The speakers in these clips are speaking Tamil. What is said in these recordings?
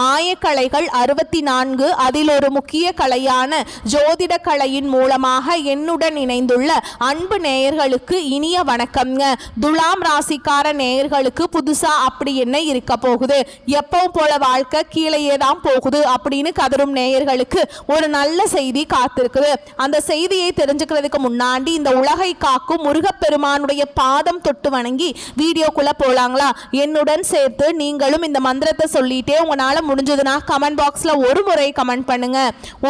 ஆயக்கலைகள் 64, அதில் ஒரு முக்கிய கலையான ஜோதிட கலையின் மூலமாக என்னுடன் இணைந்துள்ள அன்பு நேயர்களுக்கு இனிய வணக்கம்ங்க. துலாம் ராசிக்கார நேயர்களுக்கு புதுசா அப்படி என்ன இருக்க போகுது, எப்பவும் போல வாழ்க்கை கீழேயே தான் போகுது அப்படின்னு கதரும் நேயர்களுக்கு ஒரு நல்ல செய்தி காத்திருக்குது. அந்த செய்தியை தெரிஞ்சுக்கிறதுக்கு முன்னாடி இந்த உலகை காக்கும் முருகப்பெருமானுடைய பாதம் தொட்டு வணங்கி வீடியோக்குள்ள போலாங்களா? என்னுடன் சேர்த்து நீங்களும் இந்த மந்திரத்தை சொல்லிட்டே உங்களால முடிஞ்சதுன்னா கமெண்ட் பாக்ஸ்ல ஒரு முறை கமெண்ட் பண்ணுங்க.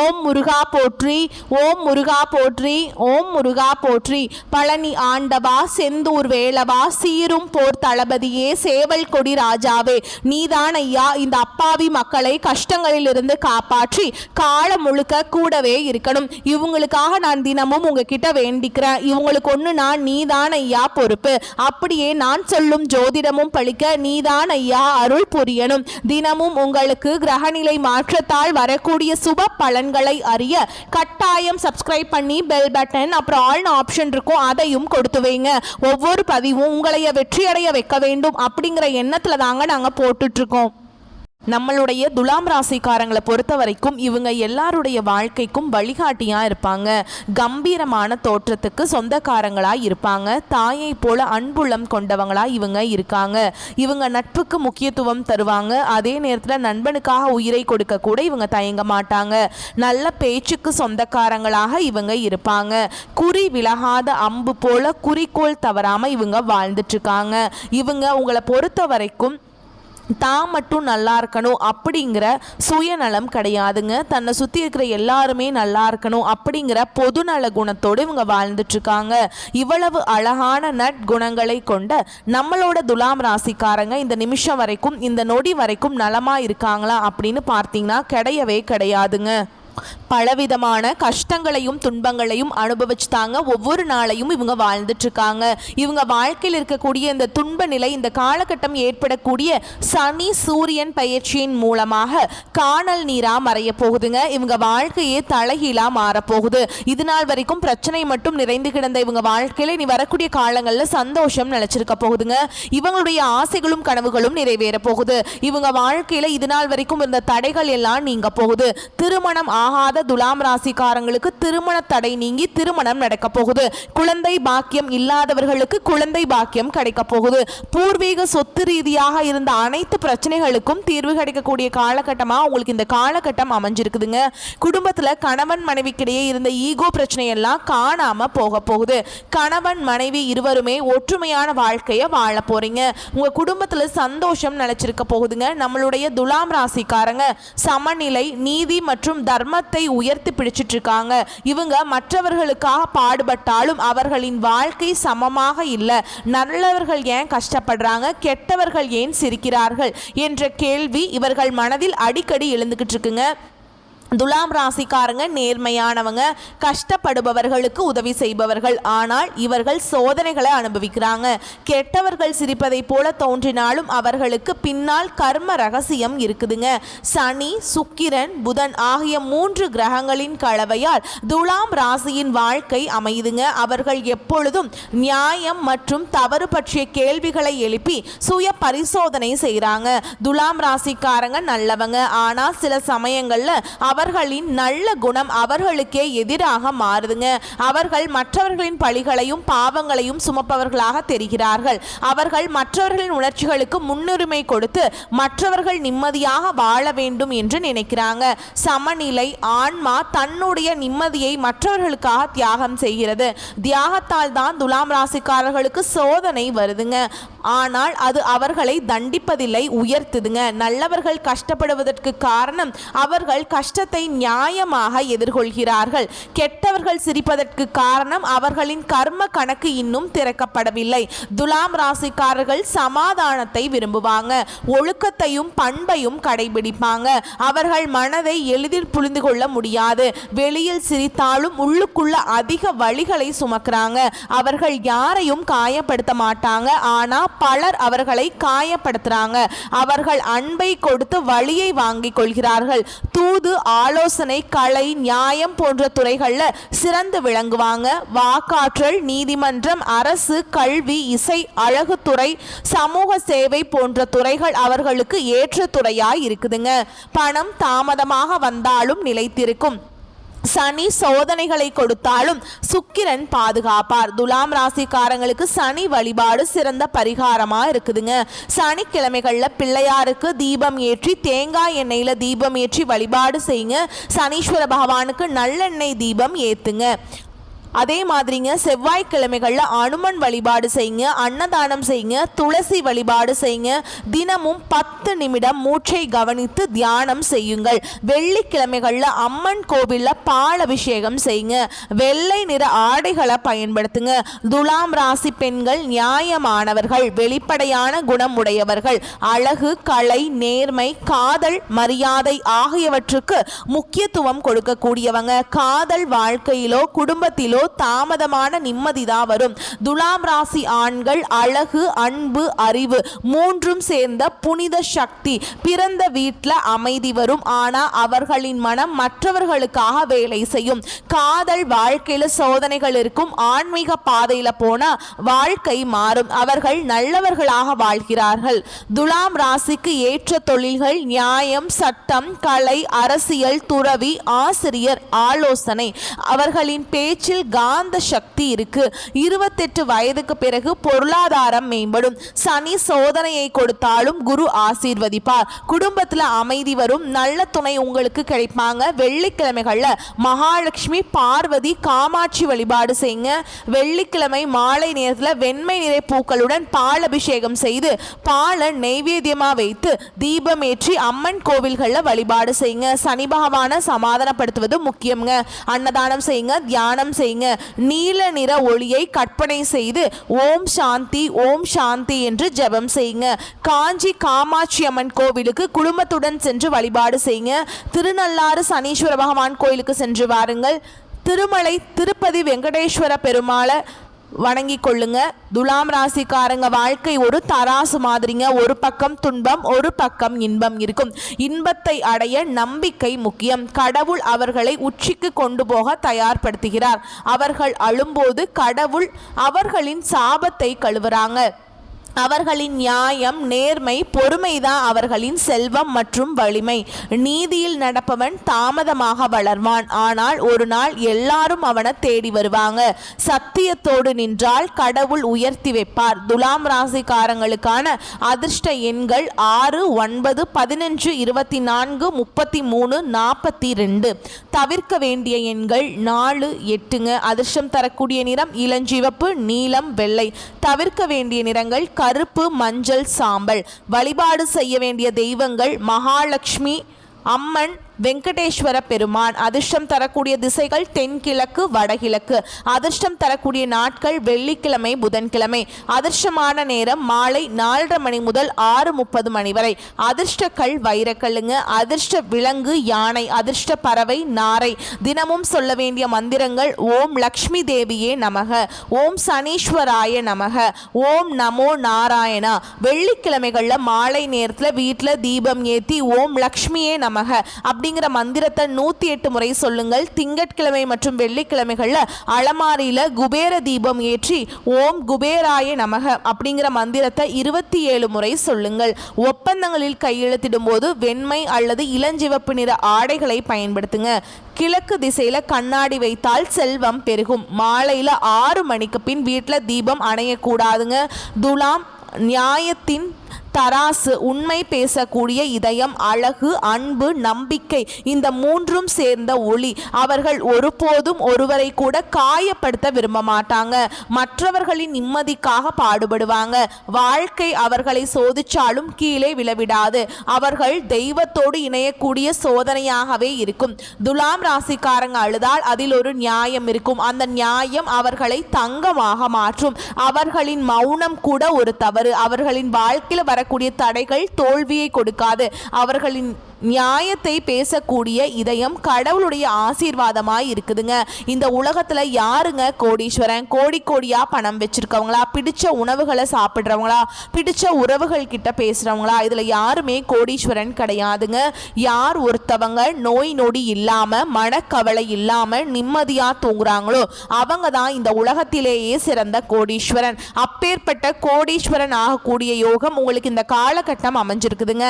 ஓம் முருகா போற்றி, ஓம் முருகா போற்றி, ஓம் முருகா போற்றி. பழனி ஆண்டவா, செந்தூர் வேலவா, சீரும் போர் தளபதியே, சேவல் கொடி ராஜாவே, நீதான் ஐயா இந்த அப்பாவி மக்களை கஷ்டங்களிலிருந்து காப்பாற்றி காலம் முழுக்க கூடவே இருக்கணும். இவங்களுக்காக நான் தினமும் உங்ககிட்ட வேண்டிக்கிறேன். இவங்களுக்கு ஒன்று நான் நீதான் ஐயா பொறுப்பு. அப்படியே நான் சொல்லும் ஜோதிடமும் பழிக்க நீதான் ஐயா அருள் புரியணும். தினமும் உங்களுக்கு கிரகநிலை மாற்றத்தால் வரக்கூடிய சுப பலன்களை அறிய கட்டாயம் சப்ஸ்கிரைப் பண்ணி பெல் பட்டன் அப்புறம் ஆல் ஆப்ஷன் இருக்கும், அதையும் கொடுத்து வைங்க. ஒவ்வொரு பதிவும் உங்களைய வெற்றியடைய வைக்க வேண்டும் அப்படிங்கிற எண்ணத்துல தாங்க நாங்க போட்டுட்டு இருக்கோம். நம்மளுடைய துலாம் ராசிக்காரங்களை பொறுத்த வரைக்கும் இவங்க எல்லாருடைய வாழ்க்கைக்கும் வழிகாட்டியாக இருப்பாங்க. கம்பீரமான தோற்றத்துக்கு சொந்தக்காரங்களாக இருப்பாங்க. தாயை போல அன்புள்ளம் கொண்டவங்களாக இவங்க இருக்காங்க. இவங்க நட்புக்கு முக்கியத்துவம் தருவாங்க. அதே நேரத்தில் நண்பனுக்காக உயிரை கொடுக்க கூட இவங்க தயங்க மாட்டாங்க. நல்ல பேச்சுக்கு சொந்தக்காரங்களாக இவங்க இருப்பாங்க. குறி விலகாத அம்பு போல குறிக்கோள் தவறாமல் இவங்க வாழ்ந்துட்டு இருக்காங்க. இவங்க உங்களை பொறுத்த வரைக்கும் தான் மட்டும் நல்லா இருக்கணும் அப்படிங்கிற சுயநலம் கிடையாதுங்க. தன்னை சுற்றி இருக்கிற எல்லாருமே நல்லா இருக்கணும் அப்படிங்கிற பொதுநல குணத்தோடு இவங்க வாழ்ந்துட்டுருக்காங்க. இவ்வளவு அழகான நற்குணங்களை கொண்ட நம்மளோட துலாம் ராசிக்காரங்க இந்த நிமிஷம் வரைக்கும், இந்த நொடி வரைக்கும் நலமாக இருக்காங்களா அப்படின்னு பார்த்தீங்கன்னா கிடையவே கிடையாதுங்க. பலவிதமான கஷ்டங்களையும் துன்பங்களையும் அனுபவிச்சு தாங்க ஒவ்வொரு நாளையும் இவங்க வாழ்ந்துட்டு இருக்காங்க. இவங்க வாழ்க்கையில் இருக்கக்கூடிய இந்த துன்ப நிலை, இந்த காலகட்டம் ஏற்படக்கூடிய சனி சூரியன் பயிற்சியின் மூலமாக காணல் நீரா மறைய போகுதுங்க. இவங்க வாழ்க்கையே தலைகீழா மாறப்போகுது. இது நாள் வரைக்கும் பிரச்சனை மட்டும் நிறைந்து கிடந்த இவங்க வாழ்க்கையில இனி வரக்கூடிய காலங்களில் சந்தோஷம் நிலைச்சிருக்க போகுதுங்க. இவங்களுடைய ஆசைகளும் கனவுகளும் நிறைவேற போகுது. இவங்க வாழ்க்கையில இது நாள் வரைக்கும் இருந்த தடைகள் எல்லாம் நீங்க போகுது. திருமணம் ஆகாத துலாம் ராசிக்காரங்களுக்கு திருமண தடை நீங்கி திருமணம் நடக்க போகுது. குழந்தை பாக்கியம் இல்லாதவர்களுக்கு குழந்தை பாக்கியம் கிடைக்க போகுது. பூர்வீக சொத்து ரீதியாக இருந்த அனைத்து பிரச்சனைகளுக்கும் தீர்வு கிடைக்கக்கூடிய காலகட்டமா உங்களுக்கு இந்த காலகட்டம் அமைஞ்சிருக்குதுங்க. குடும்பத்துல கணவன் மனைவிக்கிடையே இருந்த ஈகோ பிரச்சனையெல்லாம் காணாம போக போகுது. கணவன் மனைவி இருவருமே ஒற்றுமையான வாழ்க்கையை வாழ போறீங்க. உங்க குடும்பத்துல சந்தோஷம் நிலைச்சிருக்க போகுதுங்க. நம்மளுடைய துலாம் ராசிக்காரங்க சமநிலை, நீதி மற்றும் தர்மத்தை உயர்த்தி பிடிச்சிட்டு இருக்காங்க. இவங்க மற்றவர்களுக்காக பாடுபட்டாலும் அவர்களின் வாழ்க்கை சமமாக இல்லை. நல்லவர்கள் ஏன் கஷ்டப்படுறாங்க, கெட்டவர்கள் ஏன் சிரிக்கிறார்கள் என்ற கேள்வி இவர்கள் மனதில் அடிக்கடி எழுந்துகிட்டு இருக்குங்க. துலாம் ராசிக்காரங்க நேர்மையானவங்க, கஷ்டப்படுபவர்களுக்கு உதவி செய்பவர்கள். ஆனால் இவர்கள் சோதனைகளை அனுபவிக்கிறாங்க. கெட்டவர்கள் சிரிப்பதை போல தோன்றினாலும் அவர்களுக்கு பின்னால் கர்ம ரகசியம் இருக்குதுங்க. சனி, சுக்கிரன், புதன் ஆகிய 3 கிரகங்களின் கலவையால் துலாம் ராசியின் வாழ்க்கை அமையுதுங்க. அவர்கள் எப்பொழுதும் நியாயம் மற்றும் தவறு பற்றிய கேள்விகளை எழுப்பி சுய பரிசோதனை செய்கிறாங்க. துலாம் ராசிக்காரங்க நல்லவங்க. ஆனால் சில சமயங்கள்ல அவர்களின் நல்ல குணம் அவர்களுக்கே எதிராக மாறுதுங்க. அவர்கள் மற்றவர்களின் பழிகளையும் பாவங்களையும் சுமப்பவர்களாக தெரிகிறார்கள். அவர்கள் மற்றவர்களின் உணர்ச்சிகளுக்கு முன்னுரிமை கொடுத்து மற்றவர்கள் நிம்மதியாக வாழ வேண்டும் என்று நினைக்கிறாங்க. சமநிலை ஆன்மா தன்னுடைய நிம்மதியை மற்றவர்களுக்காக தியாகம் செய்கிறது. தியாகத்தால் தான் துலாம் ராசிக்காரர்களுக்கு சோதனை வருதுங்க. ஆனால் அது அவர்களை தண்டிப்பதில்லை, உயர்த்துதுங்க. நல்லவர்கள் கஷ்டப்படுவதற்கு காரணம் அவர்கள் கஷ்டத்தை நியாயமாக எதிர்கொள்கிறார்கள். கெட்டவர்கள் சிரிப்பதற்கு காரணம் அவர்களின் கர்ம கணக்கு இன்னும் திறக்கப்படவில்லை. துலாம் ராசிக்காரர்கள் சமாதானத்தை விரும்புவாங்க. ஒழுக்கத்தையும் பண்பையும் கடைபிடிப்பாங்க. அவர்கள் மனதை எளிதில் புரிந்து கொள்ள முடியாது. வெளியில் சிரித்தாலும் உள்ளுக்குள்ள அதிக வலிகளை சுமக்கிறாங்க. அவர்கள் யாரையும் காயப்படுத்த மாட்டாங்க. ஆனா பலர் அவர்களை காயப்படுத்துறாங்க. அவர்கள் அன்பை கொடுத்து வலியை வாங்கிக் கொள்கிறார்கள். தூது ஆலோசனை, கலை, நியாயம் போன்ற துறைகள்ல சிறந்து விளங்குவாங்க. வாக்காற்றல், நீதிமன்றம், அரசு, கல்வி, இசை, அழகுத்துறை, சமூக சேவை போன்ற துறைகள் அவர்களுக்கு ஏற்ற துறையாய் இருக்குதுங்க. பணம் தாமதமாக வந்தாலும் நிலைத்திருக்கும். சனி சோதனைகளை கொடுத்தாலும் சுக்கிரன் பாதுகாப்பார். துலாம் ராசிக்காரங்களுக்கு சனி வழிபாடு சிறந்த பரிகாரமா இருக்குதுங்க. சனிக்கிழமைகள்ல பிள்ளையாருக்கு தீபம் ஏற்றி தேங்காய் எண்ணெயில தீபம் ஏற்றி வழிபாடு செய்யுங்க. சனீஸ்வர பகவானுக்கு நல்லெண்ணெய் தீபம் ஏத்துங்க. அதே மாதிரிங்க செவ்வாய்க்கிழமைகளில் அனுமன் வழிபாடு செய்யுங்க, அன்னதானம் செய்யுங்க, துளசி வழிபாடு செய்யுங்க. தினமும் 10 நிமிடம் மூச்சை கவனித்து தியானம் செய்யுங்கள். வெள்ளிக்கிழமைகளில் அம்மன் கோவிலில் பால் அபிஷேகம் செய்யுங்க. வெள்ளை நிற ஆடைகளை பயன்படுத்துங்க. துலாம் ராசி பெண்கள் நியாயமானவர்கள், வெளிப்படையான குணம் உடையவர்கள். அழகு, கலை, நேர்மை, காதல், மரியாதை ஆகியவற்றுக்கு முக்கியத்துவம் கொடுக்கக்கூடியவங்க. காதல் வாழ்க்கையிலோ குடும்பத்திலோ தாமதமான நிம்மதிதான் வரும். துலாம் ராசி ஆண்கள் அழகு, அன்பு, அறிவு மூன்றும் சேர்ந்த புனித சக்தி. பிறந்த வீட்டில் அமைதி வரும். ஆனா அவர்களின் மனம் மற்றவர்களுக்காக வேலை செய்யும். காதல் வாழ்க்கையில சோதனைகள் இருக்கும். ஆன்மீக பாதையில போனா வாழ்க்கை மாறும். அவர்கள் நல்லவர்களாக வாழ்கிறார்கள். துலாம் ராசிக்கு ஏற்ற தொழில்கள் நியாயம், சட்டம், கலை, அரசியல், துறவி, ஆசிரியர், ஆலோசனை. அவர்களின் பேச்சில் காந்த சக்தி இருக்கு. 28 வயதுக்கு பிறகு பொருளாதாரம் மேம்படும். சனி சோதனையை கொடுத்தாலும் குரு ஆசீர்வதிப்பார். குடும்பத்தில் அமைதி வரும். நல்ல துணை உங்களுக்கு கிடைப்பாங்க. வெள்ளிக்கிழமைகள்ல மகாலட்சுமி, பார்வதி, காமாட்சி வழிபாடு செய்யுங்க. வெள்ளிக்கிழமை மாலை நேரத்தில் வெண்மை நிற பூக்களுடன் பால் அபிஷேகம் செய்து பாலை நெய்வேத்தியமா வைத்து தீபம் ஏற்றி அம்மன் கோவில்களில் வழிபாடு செய்யுங்க. சனி பகவானை சமாதானப்படுத்துவது முக்கியங்க. அன்னதானம் செய்யுங்க, தியானம் செய்யுங்க. நீல நிற ஒளியை கற்பனை செய்து ஓம் சாந்தி, ஓம் சாந்தி என்று ஜெபம் செய்யுங்க. காஞ்சி காமாட்சி அம்மன் கோவிலுக்கு குடும்பத்துடன் சென்று வழிபாடு செய்யுங்க. திருநள்ளாறு சனீஸ்வர பகவான் கோயிலுக்கு சென்று வாருங்கள். திருமலை திருப்பதி வெங்கடேஸ்வர பெருமாளை வணங்கி கொள்ளுங்க. துலாம் ராசிக்காரங்க வாழ்க்கை ஒரு தராசு மாதிரிங்க. ஒரு பக்கம் துன்பம், ஒரு பக்கம் இன்பம் இருக்கும். இன்பத்தை அடைய நம்பிக்கை முக்கியம். கடவுள் அவர்களை உச்சிக்கு கொண்டு போக தயார்படுத்துகிறார். அவர்கள் அழும்போது கடவுள் அவர்களின் சாபத்தை கழுவுறாங்க. அவர்களின் நியாயம், நேர்மை, பொறுமைதான் அவர்களின் செல்வம் மற்றும் வலிமை. நீதியில் நடப்பவன் தாமதமாக வளர்வான். ஆனால் ஒரு நாள் எல்லாரும் அவனை தேடி வருவாங்க. சத்தியத்தோடு நின்றால் கடவுள் உயர்த்தி வைப்பார். துலாம் ராசிக்காரங்களுக்கான அதிர்ஷ்ட எண்கள் 6, 9, 15, 24, 33, 42. தவிர்க்க வேண்டிய எண்கள் 4, 8ங்க. அதிர்ஷ்டம் தரக்கூடிய நிறம் இளஞ்சிவப்பு, நீலம், வெள்ளை. தவிர்க்க வேண்டிய நிறங்கள் கருப்பு, மஞ்சள், சாம்பல். வழிபாடு செய்ய வேண்டிய தெய்வங்கள் மகாலட்சுமி அம்மன், வெங்கடேஸ்வர பெருமான். அதிர்ஷ்டம் தரக்கூடிய திசைகள் தென்கிழக்கு, வடகிழக்கு. அதிர்ஷ்டம் தரக்கூடிய நாட்கள் வெள்ளிக்கிழமை, புதன்கிழமை. அதிர்ஷ்டமான நேரம் மாலை 4:30 மணி முதல் 6:30 மணி வரை. அதிர்ஷ்ட கல் வைரக்கல்லுங்க. அதிர்ஷ்ட விலங்கு யானை. அதிர்ஷ்ட பறவை நாரை. தினமும் சொல்ல வேண்டிய மந்திரங்கள் ஓம் லக்ஷ்மி தேவியே நமக, ஓம் சனீஸ்வராய நமக, ஓம் நமோ நாராயணா. வெள்ளிக்கிழமைகளில் மாலை நேரத்தில் வீட்டில் தீபம் ஏற்றி ஓம் லக்ஷ்மியே நமக அப்படிங்கிற மந்திரத்தை 108 முறை சொல்லுங்கள். திங்கட்கிழமை மற்றும் வெள்ளிக்கிழமைகள்ல அலமாரியில குபேர தீபம் ஏற்றி ஓம் குபேராய நமக அப்படிங்கிற மந்திரத்தை 27 முறை சொல்லுங்கள். ஒப்பந்தங்களில் கையெழுத்திடும் போது வெண்மை அல்லது இளஞ்சிவப்பு நிற ஆடைகளை பயன்படுத்துங்க. கிழக்கு திசையில கண்ணாடி வைத்தால் செல்வம் பெருகும். மாலையில 6 மணிக்கு பின் வீட்டில் தீபம் அணையக்கூடாதுங்க. துலாம் நியாயத்தின் தராசு, உண்மை பேசக்கூடிய இதயம், அழகு, அன்பு, நம்பிக்கை இந்த மூன்றும் சேர்ந்த ஒளி. அவர்கள் ஒருபோதும் ஒருவரை கூட காயப்படுத்த விரும்ப மாட்டாங்க. மற்றவர்களின் நிம்மதிக்காக பாடுபடுவாங்க. வாழ்க்கை அவர்களை சோதிச்சாலும் கீழே விழவிடாது. அவர்கள் தெய்வத்தோடு இணையக்கூடிய சோதனையாகவே இருக்கும். துலாம் ராசிக்காரங்க அழுதால் அதில் ஒரு நியாயம் இருக்கும். அந்த நியாயம் அவர்களை தங்கமாக மாற்றும். அவர்களின் மௌனம் கூட ஒரு தவறு. அவர்களின் வாழ்க்கையில் வாழ்க்கையில் வரக்கூடிய தடைகள் தோல்வியை கொடுக்காது. அவர்களின் நியாயத்தை பேசக்கூடிய இதயம் கடவுளுடைய ஆசீர்வாதமாய் இருக்குதுங்க. இந்த உலகத்துல யாருங்க கோடீஸ்வரன்? கோடி கோடியா பணம் வச்சிருக்கவங்களா, பிடிச்ச உணவுகளை சாப்பிட்றவங்களா, பிடிச்ச உறவுகள் கிட்ட பேசுறவங்களா? இதுல யாருமே கோடீஸ்வரன் கிடையாதுங்க. யார் ஒருத்தவங்க நோய் நொடி இல்லாம மனக்கவலை இல்லாம நிம்மதியா தூங்குறாங்களோ அவங்க தான் இந்த உலகத்திலேயே சிறந்த கோடீஸ்வரன். அப்பேற்பட்ட கோடீஸ்வரன் ஆகக்கூடிய யோகம் உங்களுக்கு இந்த காலகட்டம் அமைஞ்சிருக்குதுங்க.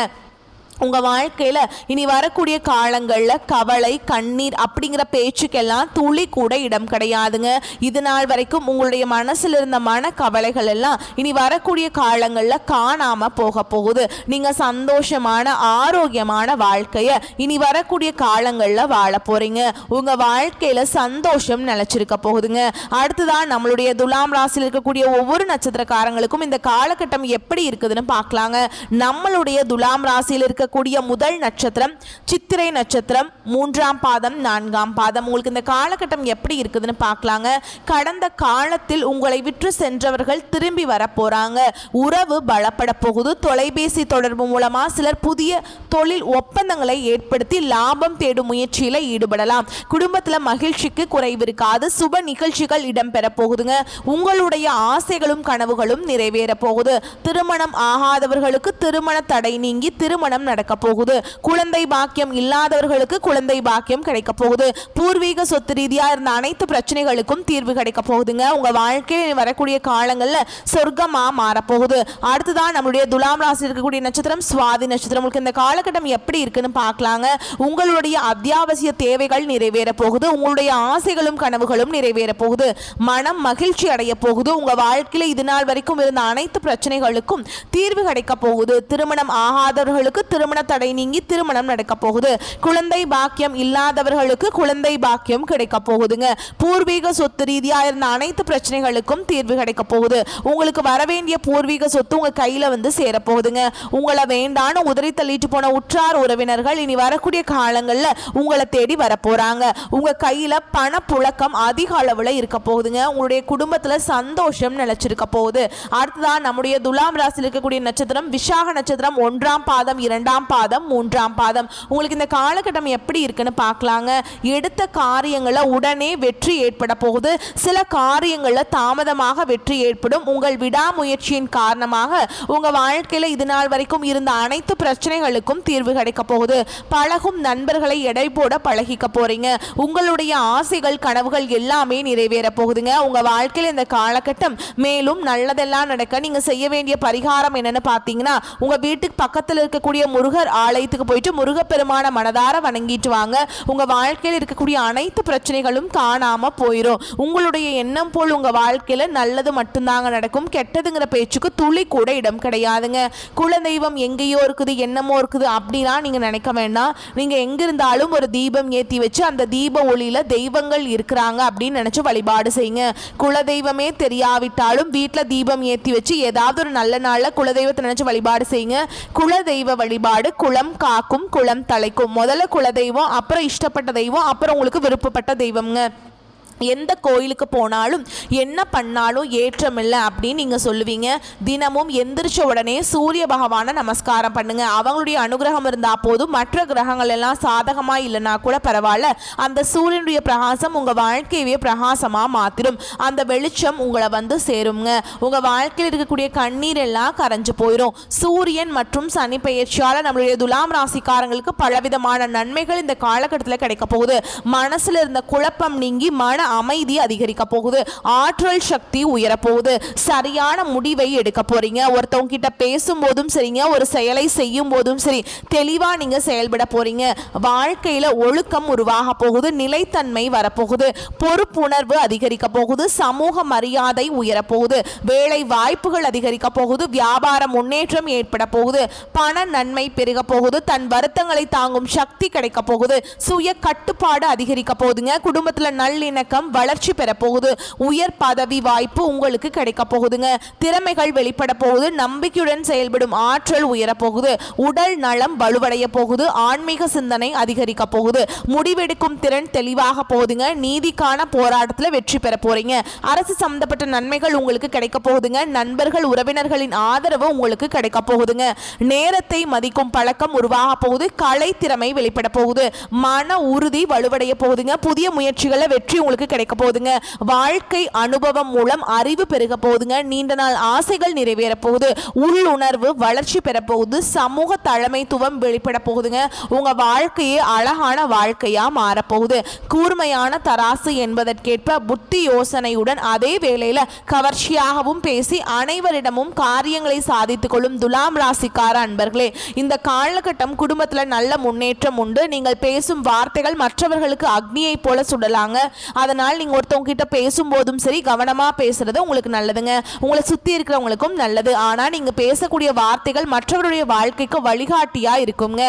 உங்கள் வாழ்க்கையில் இனி வரக்கூடிய காலங்களில் கவலை கண்ணீர் அப்படிங்கிற பேச்சுக்கெல்லாம் துளி கூட இடம் கிடையாதுங்க. இது நாள் வரைக்கும் உங்களுடைய மனசில் இருந்த மன கவலைகள் எல்லாம் இனி வரக்கூடிய காலங்களில் காணாமல் போக போகுது. நீங்கள் சந்தோஷமான ஆரோக்கியமான வாழ்க்கையை இனி வரக்கூடிய காலங்களில் வாழ போகிறீங்க. உங்கள் வாழ்க்கையில் சந்தோஷம் நிலச்சிருக்க போகுதுங்க. அடுத்துதான் நம்மளுடைய துலாம் ராசியில் இருக்கக்கூடிய ஒவ்வொரு நட்சத்திரக்காரங்களுக்கும் இந்த காலகட்டம் எப்படி இருக்குதுன்னு பார்க்கலாங்க. நம்மளுடைய துலாம் ராசியில் இருக்க கூடிய முதல் நட்சத்திரம் சித்திரை நட்சத்திரம், 3ஆம் பாதம் 4ஆம் பாதம். உங்களுக்கு இந்த காலகட்டம் எப்படி இருக்குதுன்னு பார்க்கலாங்க. கடந்த காலத்தில் உங்களை விற்று சென்றவர்கள் திரும்பி வர போறாங்க. உறவு பலப்பட போகுது. தொலைபேசி தொடர்பு மூலமா சிலர் புதிய தொழில் ஒப்பந்தங்களை ஏற்படுத்தி லாபம் தேடும் முயற்சியில ஈடுபடலாம். குடும்பத்தில் மகிழ்ச்சிக்கு குறைவு இருக்காது. சுப நிகழ்ச்சிகள் இடம்பெற போகுதுங்க. உங்களுடைய ஆசைகளும் கனவுகளும் நிறைவேற போகுது. திருமணம் ஆகாதவர்களுக்கு திருமண தடை நீங்கி திருமணம் நடக்க போகுது. குழந்தை பாக்கியம் இல்லாதவர்களுக்கு குழந்தை பாக்கியம் கிடைக்க போகுது. பூர்வீக சொத்து ரீதியா இருந்த அனைத்து பிரச்சனைகளுக்கும் தீர்வு கிடைக்க போகுதுங்க. உங்க வாழ்க்கையில் வரக்கூடிய காலங்களில் சொர்க்கமா மாறப்போகுது. அடுத்துதான் நம்மளுடைய துலாம் ராசி இருக்கக்கூடிய நட்சத்திரம் சுவாதி நட்சத்திரம். உங்களுக்கு இந்த காலகட்டம் எப்படி இருக்குன்னு பார்க்கலாங்க. உங்களுடைய அத்தியாவசிய தேவைகள் நிறைவேற போகுது. உங்களுடைய ஆசைகளும் கனவுகளும் நிறைவேற போகுது. மனம் மகிழ்ச்சி அடைய போகுது. உங்க வாழ்க்கையில் இது நாள் வரைக்கும் இருந்த அனைத்து பிரச்சனைகளுக்கும் தீர்வு கிடைக்க போகுது. திருமணம் ஆகாதவர்களுக்கு திருமண தடை நீங்கி திருமணம் நடக்க போகுது. குழந்தை பாக்கியம் இல்லாதவர்களுக்கு குழந்தை பாக்கியம் கிடைக்க போகுதுங்க. பூர்வீக சொத்து ரீதியா இருந்த அனைத்து பிரச்சனைகளுக்கும் தீர்வு கிடைக்க போகுது. உங்களுக்கு வரவேண்டிய பூர்வீக சொத்து உங்க கையில வந்து சேர போகுதுங்க. உங்களை வேண்டான்னு உதறி தள்ளிட்டு போன உற்றார் உறவினர்கள் இனி வரக்கூடிய காலங்களில் உங்களை தேடி வர போறாங்க. உங்க கையில பண புழக்கம் அதிக அளவுல இருக்க போகுதுங்க. உங்களுடைய குடும்பத்துல சந்தோஷம் நிலைச்சிருக்க போகுது. அடுத்ததான் நம்முடைய துலாம் ராசியில் இருக்கக்கூடிய நட்சத்திரம் விசாக நட்சத்திரம், 1ஆம் பாதம் 2ஆம் பாதம் 3ஆம் பாதம். உங்களுக்கு இந்த காலகட்டம் எப்படி இருக்குன்னு பார்க்கலாங்க. எடுத்த காரியங்களை உடனே வெற்றி ஏற்பட போகுது. சில காரியங்களில் தாமதமாக வெற்றி ஏற்படும். உங்கள் விடாமுயற்சியின் காரணமாக உங்க வாழ்க்கையில இது நாள் வரைக்கும் இருந்த அனைத்து பிரச்சனைகளுக்கும் தீர்வு கிடைக்க போகுது. பழகும் நண்பர்களை எடை போட பழகிக்க போறீங்க. உங்களுடைய ஆசைகள் கனவுகள் எல்லாமே நிறைவேற போகுதுங்க. உங்க வாழ்க்கையில இந்த காலகட்டம் மேலும் நல்லதெல்லாம் நடக்க நீங்க செய்ய வேண்டிய பரிகாரம் என்னன்னு பார்த்தீங்கன்னா, உங்க வீட்டுக்கு பக்கத்தில் இருக்கக்கூடிய முருகர் ஆலயத்துக்கு போயிட்டு முருகப்பெருமான மனதார வணங்கிட்டு வாங்க. உங்க வாழ்க்கையில் இருக்கக்கூடிய அனைத்து பிரச்சனைகளும் காணாம போயிடும். உங்களுடைய எண்ணம் போல் உங்க வாழ்க்கையில நல்லது மட்டும்தாங்க நடக்கும். கெட்டதுங்கிற பேச்சுக்கு துளி கூட இடம் கிடையாதுங்க. குலதெய்வம் எங்கேயோ இருக்குது, என்னமோ இருக்குது அப்படின்னா நீங்க நினைக்க வேண்டாம். நீங்க எங்க இருந்தாலும் ஒரு தீபம் ஏற்றி வச்சு அந்த தீப ஒளியில தெய்வங்கள் இருக்கிறாங்க அப்படின்னு நினைச்சு வழிபாடு செய்யுங்க. குலதெய்வமே தெரியாவிட்டாலும் வீட்டுல தீபம் ஏற்றி வச்சு ஏதாவது ஒரு நல்ல நாள்ல குலதெய்வத்தை நினைச்சு வழிபாடு செய்யுங்க. குலதெய்வ வழிபாடு குலம் காக்கும் குலம் தலைக்கும். முதல்ல குலதெய்வம், அப்புறம் இஷ்டப்பட்ட தெய்வம், அப்புறம் உங்களுக்கு விருப்பப்பட்ட தெய்வம்ங்க. எந்த கோயிலுக்கு போனாலும் என்ன பண்ணாலும் ஏற்றமில்லை அப்படின்னு நீங்கள் சொல்லுவீங்க. தினமும் எந்திரிச்ச உடனே சூரிய பகவானை நமஸ்காரம் பண்ணுங்க. அவங்களுடைய அனுகிரகம் இருந்தால் போதும். மற்ற கிரகங்கள் எல்லாம் சாதகமாக இல்லைன்னா கூட பரவாயில்ல. அந்த சூரியனுடைய பிரகாசம் உங்கள் வாழ்க்கையவே பிரகாசமாக மாற்றிடும். அந்த வெளிச்சம் உங்களை வந்து சேருங்க. உங்கள் வாழ்க்கையில் இருக்கக்கூடிய கண்ணீர் எல்லாம் கரைஞ்சு போயிடும். சூரியன் மற்றும் சனி பெயர்ச்சியால் நம்மளுடைய துலாம் ராசிக்காரங்களுக்கு பலவிதமான நன்மைகள் இந்த காலகட்டத்தில் கிடைக்க போகுது. மனசில் இருந்த குழப்பம் நீங்கி மன அமைதி அதிகரிக்க போகுது. ஆற்றல் சக்தி உயரப்போகுது. சரியான முடிவை எடுக்க போறீங்க. ஒருத்தவங்க கிட்ட பேசும்போதும் சரிங்க, ஒரு செயலை செய்யும் போதும் சரி, தெளிவா நீங்க செயல்பட போறீங்க. வாழ்க்கையில ஒழுக்கம் உருவாக போகுது. நிலைத்தன்மை வரப்போகுது. பொறுப்புணர்வு அதிகரிக்க போகுது. சமூக மரியாதை உயரப்போகுது. வேலை வாய்ப்புகள் அதிகரிக்க போகுது. வியாபார முன்னேற்றம் ஏற்பட போகுது. பண நன்மை பெருக போகுது. தன் வருத்தங்களை தாங்கும் சக்தி கிடைக்க போகுது. சுய கட்டுப்பாடு அதிகரிக்க போகுதுங்க. குடும்பத்துல நல்லிணக்கம் முன்னேற்றம் வளர்ச்சி பெற போகுது. உயர் பதவி வாய்ப்பு உங்களுக்கு கிடைக்க போகுதுங்க. திறமைகள் வெளிப்பட போகுது. நம்பிக்கையுடன் செயல்படும் ஆற்றல் உயர போகுது. உடல் நலம் வலுவடைய போகுது. ஆன்மீக சிந்தனை அதிகரிக்க போகுது. முடிவெடுக்கும் திறன் தெளிவாக போகுதுங்க. நீதிக்கான போராட்டத்தில் வெற்றி பெற போறீங்க. அரசு சம்பந்தப்பட்ட நன்மைகள் உங்களுக்கு கிடைக்க போகுதுங்க. நண்பர்கள் உறவினர்களின் ஆதரவு உங்களுக்கு கிடைக்க போகுதுங்க. நேரத்தை மதிக்கும் பழக்கம் உருவாக போகுது. கலை திறமை வெளிப்பட போகுது. மன உறுதி வலுவடைய போகுதுங்க. புதிய முயற்சிகளை வெற்றி உங்களுக்கு கிடைக்க போகுதுங்க. வாழ்க்கை அனுபவம் மூலம் அறிவு பெருக போகுதுங்க. நீண்ட நாள் ஆசைகள் நிறைவேற போகுது. உள்ளுணர்வு வளர்ச்சி பெற போகுது. சமூக தலைமைத்துவம் வெளிப்பட போகுதுங்க. உங்க வாழ்க்கையே அழகான வாழ்க்கையா மாறப்போகுது. கூர்மையான தராசு என்பதற்கேற்ப புத்தி யோசனையுடன் அதே வேளையில கவர்ச்சியாகவும் பேசி அனைவரிடமும் காரியங்களை சாதித்துக் கொள்ளும் துலாம் ராசிக்கார அன்பர்களே, இந்த காலகட்டம் குடும்பத்துல நல்ல முன்னேற்றம் உண்டு. நீங்கள் பேசும் வார்த்தைகள் மற்றவர்களுக்கு அக்னியை போல சுடலாங்க. அதனால் நீங்க ஒருத்தவங்க கிட்ட பேசும்போதும் சரி கவனமா பேசுறது உங்களுக்கு நல்லதுங்க. உங்களை சுத்தி இருக்கிறவங்களுக்கும் நல்லது. ஆனா நீங்க பேசக்கூடிய வார்த்தைகள் மற்றவருடைய வாழ்க்கைக்கு வழிகாட்டியா இருக்குங்க.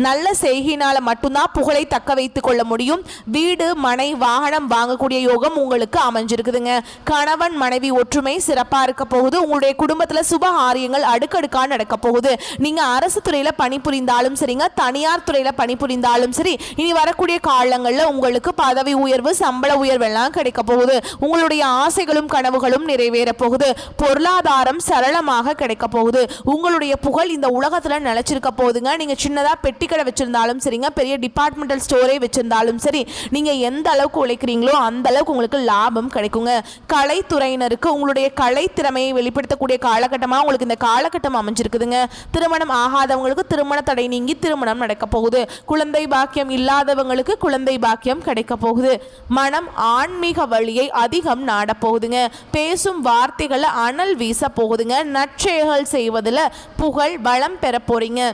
நல்ல செய்கையினால மட்டும்தான் புகழை தக்க வைத்துக் கொள்ள முடியும். வீடு மனை வாகனம் வாங்கக்கூடிய யோகம் உங்களுக்கு அமைஞ்சிருக்குதுங்க. கணவன் மனைவி ஒற்றுமை சிறப்பா இருக்க போகுது. உங்களுடைய குடும்பத்துல சுப காரியங்கள் அடுக்கடுக்கா நடக்க போகுது. நீங்க அரசு துறையில பணிபுரிந்தாலும் சரிங்க, தனியார் துறையில பணிபுரிந்தாலும் சரி, இனி வரக்கூடிய காலங்கள்ல உங்களுக்கு பதவி உயர்வு சம்பள உயர்வு எல்லாம் கிடைக்க போகுது. உங்களுடைய ஆசைகளும் கனவுகளும் நிறைவேற போகுது. பொருளாதாரம் சரளமாக கிடைக்க போகுது. உங்களுடைய புகழ் இந்த உலகத்துல நிலைச்சிருக்க போகுதுங்க. நீங்க சின்னதா பெட்டி கடை வச்சிருந்தாலும் சரிங்க, பெரிய டிபார்ட்மெண்டல் ஸ்டோரே வச்சிருந்தாலும் சரி, நீங்க எந்த அளவுக்கு உழைக்கிறீங்களோ அந்த அளவுக்கு உங்களுக்கு லாபம் கிடைக்குங்க. கலைத்துறையினருக்கு உங்களுடைய கலை திறமையை வெளிப்படுத்தக்கூடிய காலகட்டமா உங்களுக்கு இந்த காலகட்டம் அமைஞ்சிருக்குதுங்க. திருமணம் ஆகாதவங்களுக்கு திருமண தடை நீங்கி திருமணம் நடக்க போகுது. குழந்தை பாக்கியம் இல்லாதவங்களுக்கு குழந்தை பாக்கியம் கிடைக்க போகுது. மனம் ஆன்மீக வழியை அதிகம் நாட போகுதுங்க. பேசும் வார்த்தைகளை அனல் வீச போகுதுங்க. நற்செயல்கள் செய்வதில் புகழ் பலம் பெற போறீங்க.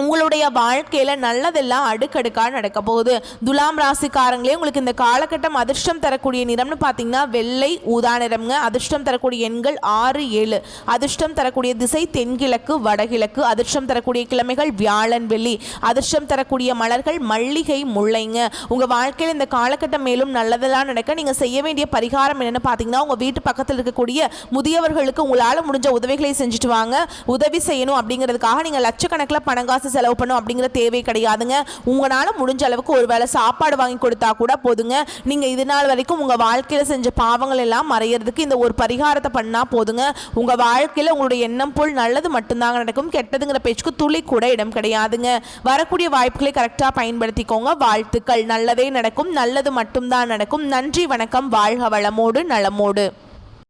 உங்களுடைய வாழ்க்கையில் நல்லதெல்லாம் அடுக்கடுக்காக நடக்க போகுது. துலாம் ராசிக்காரங்களே, உங்களுக்கு இந்த காலகட்டம் அதிர்ஷ்டம் தரக்கூடிய நிறம்னு பார்த்தீங்கன்னா வெள்ளை ஊதா நிறம்ங்க. அதிர்ஷ்டம் தரக்கூடிய எண்கள் 6, 7. அதிர்ஷ்டம் தரக்கூடிய திசை தென்கிழக்கு வடகிழக்கு. அதிர்ஷ்டம் தரக்கூடிய கிழமைகள் வியாழன் வெள்ளி. அதிர்ஷ்டம் தரக்கூடிய மலர்கள் மல்லிகை முல்லைங்க. உங்கள் வாழ்க்கையில் இந்த காலகட்டம் மேலும் நல்லதெல்லாம் நடக்க நீங்கள் செய்ய வேண்டிய பரிகாரம் என்னென்னு பார்த்தீங்கன்னா, உங்கள் வீட்டு பக்கத்தில் இருக்கக்கூடிய முதியவர்களுக்கு உங்களால் முடிஞ்ச உதவிகளை செஞ்சுட்டு வாங்க. உதவி செய்யணும் அப்படிங்கிறதுக்காக நீங்கள் லட்சக்கணக்கில் பணங்காசு செலவு பண்ணும் அப்படிங்கிற தேவை கிடையாதுங்க. உங்களால முடிஞ்ச அளவுக்கு ஒரு வேளை சாப்பாடு வாங்கி கொடுத்தா கூட போதுங்க. நீங்க இது நாள் வரைக்கும் உங்க வாழ்க்கையில செஞ்ச பாவங்கள் எல்லாம் மறையிறதுக்கு இந்த ஒரு பரிகாரத்தை பண்ணா போதுங்க. உங்க வாழ்க்கையில உங்களுடைய எண்ணம் போல் நல்லது மட்டும்தாங்க நடக்கும். கெட்டதுங்கிற பேச்சுக்கு துளி கூட இடம் கிடையாதுங்க. வரக்கூடிய வாய்ப்புகளை கரெக்டா பயன்படுத்திக்கோங்க. வாழ்த்துக்கள். நல்லதே நடக்கும். நல்லது மட்டும்தான் நடக்கும். நன்றி, வணக்கம். வாழ்க வளமோடு நலமோடு.